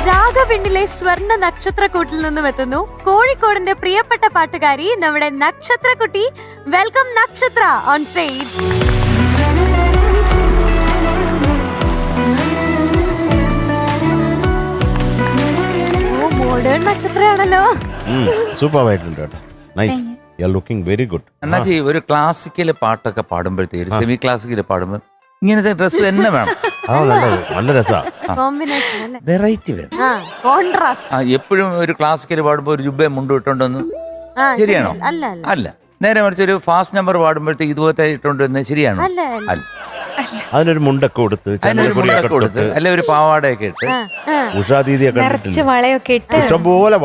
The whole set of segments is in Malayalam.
രാഗവിണ്ണിലെ സ്വർണ്ണ നക്ഷത്രക്കൂട്ടിൽ നിന്നും എത്തുന്നു കോഴിക്കോടിന്റെ പ്രിയപ്പെട്ട പാട്ടുകാരി നമ്മുടെ നക്ഷത്രക്കുട്ടി. വെൽക്കം നക്ഷത്ര ഓൺ സ്റ്റേജ്. മോഡേൺ നക്ഷത്രയാണല്ലോ. സൂപ്പർ ആയിട്ടുണ്ട് കേട്ടോ. Nice. You are looking very good. എന്നാ ഒരു ക്ലാസിക്കൽ പാട്ടൊക്കെ പാടുമ്പോഴത്തേക്ക് സെമി ക്ലാസിക്കൽ പാടുമ്പോൾ ഇങ്ങനത്തെ ഡ്രസ്സ് തന്നെ വേണം. നല്ല രസാ. കോമ്പിനേഷൻ അല്ലേ? വെറൈറ്റി വേണം. കോൺട്രാസ്റ്റ്. എപ്പോഴും ഒരു ക്ലാസിക്കൽ പാടുമ്പോൾ ഒരു ജുബയും മുണ്ടും ഇട്ടോണ്ടെന്ന് ശരിയാണോ? അല്ല. നേരെ മറിച്ച് ഒരു ഫാസ്റ്റ് നമ്പർ പാടുമ്പോഴത്തേക്ക് ഇതുപോലത്തെ ഇട്ടോണ്ടെന്ന് ശരിയാണോ? അല്ല. അതിനൊരു മുണ്ടൊക്കെ കൊടുത്ത് അല്ലെ ഒരു പാവാടയൊക്കെ ഇട്ട് ഉഷാദീദിയൊക്കെ വളയൊക്കെ ഇട്ട് ഇഷ്ടംപോലെ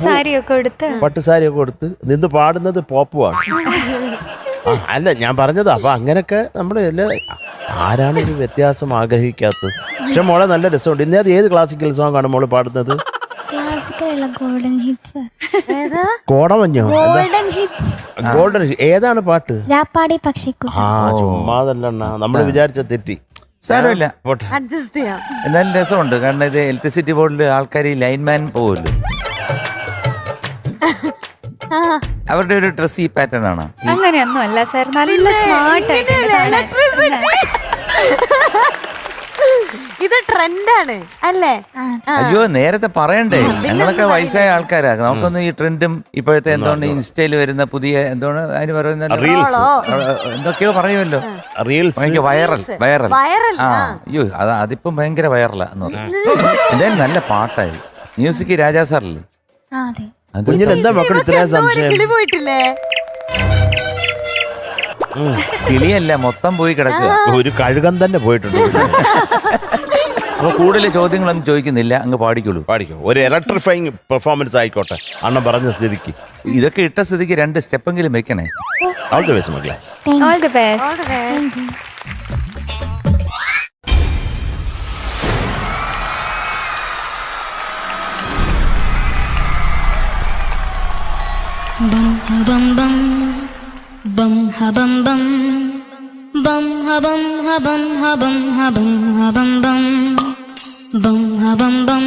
സാരിയൊക്കെ കൊടുത്ത് പട്ടുസാരിയൊക്കെ കൊടുത്ത് നിന്ന് പാടുന്നത് പോപ്പുവാണ്. അല്ല ഞാൻ പറഞ്ഞത് അപ്പൊ അങ്ങനൊക്കെ നമ്മള് ആരാണ് ഒരു വ്യത്യാസം ആഗ്രഹിക്കാത്തത്? പക്ഷെ മോളെ നല്ല രസമുണ്ട്. ഇന്നേ ഏത് ക്ലാസിക്കൽ സോങ് ആണ് മോള് പാടുന്നത്? Golden hits. കോടമഞ്ഞോ? ഗോൾഡൻ ഏതാണ് പാട്ട്? രാപ്പാടി പക്ഷിക്കു. ചുമ്മാതല്ല, നമ്മള് വിചാരിച്ച തെറ്റി. സാരമില്ല, അഡ്ജസ്റ്റ് ചെയ്യാം. എന്നാലും രസമുണ്ട്. കാരണം ഇത് ഇലക്ട്രിസിറ്റി ബോർഡിൽ ആൾക്കാർ ഈ ലൈൻമാൻ പോവല്ലോ, അവരുടെ ഒരു ഡ്രസ് ഈ പാറ്റേൺ ആണ്. അങ്ങനെയൊന്നും അല്ല സാർ, നല്ല സ്മാർട്ട്. ഇത് ട്രെൻഡാണ് അല്ലേ? അയ്യോ നേരത്തെ പറയണ്ടേ, ഞങ്ങളൊക്കെ വയസ്സായ ആൾക്കാരാ. നമുക്കൊന്നും ഈ ട്രെൻഡും ഇപ്പോഴത്തെ എന്തുകൊണ്ട് ഇൻസ്റ്റയിൽ വരുന്ന പുതിയ എന്താണ് അതിന് പറയുന്ന എന്തൊക്കെയോ പറയുമല്ലോ, റീൽസ് വൈറൽ. അയ്യോ അതിപ്പം ഭയങ്കര വൈറലാ എന്ന് പറഞ്ഞു. എന്തായാലും നല്ല പാട്ടായി. മ്യൂസിക് രാജാ സാറല്ലേ? എന്താ മക്കൾ ഇത്രയും സംശയം? കിളി പോയിട്ടില്ലേ? കിളിയല്ല, മൊത്തം പോയി കിടക്കുക. ഒരു കഴുകൻ തന്നെ പോയിട്ടുണ്ട്. അപ്പൊ കൂടുതൽ ചോദ്യങ്ങളൊന്നും ചോദിക്കുന്നില്ല, അങ്ങ് പാടിക്കോളൂ. ഒരു ഇലക്ട്രിഫൈങ് പെർഫോമൻസ് ആയിക്കോട്ടെ അണ്ണൻ പറഞ്ഞ സ്ഥിതിക്ക്. ഇതൊക്കെ ഇട്ട സ്ഥിതിക്ക് 2 സ്റ്റെപ്പെങ്കിലും വെക്കണേ. ഓൾ ദി ബെസ്റ്റ് മക്കളെ. All the best. Bum ha bum bum, bum ha bum bum, bum ha bum ha bum ha bum ha bum ha bum bum, bum ha bum bum.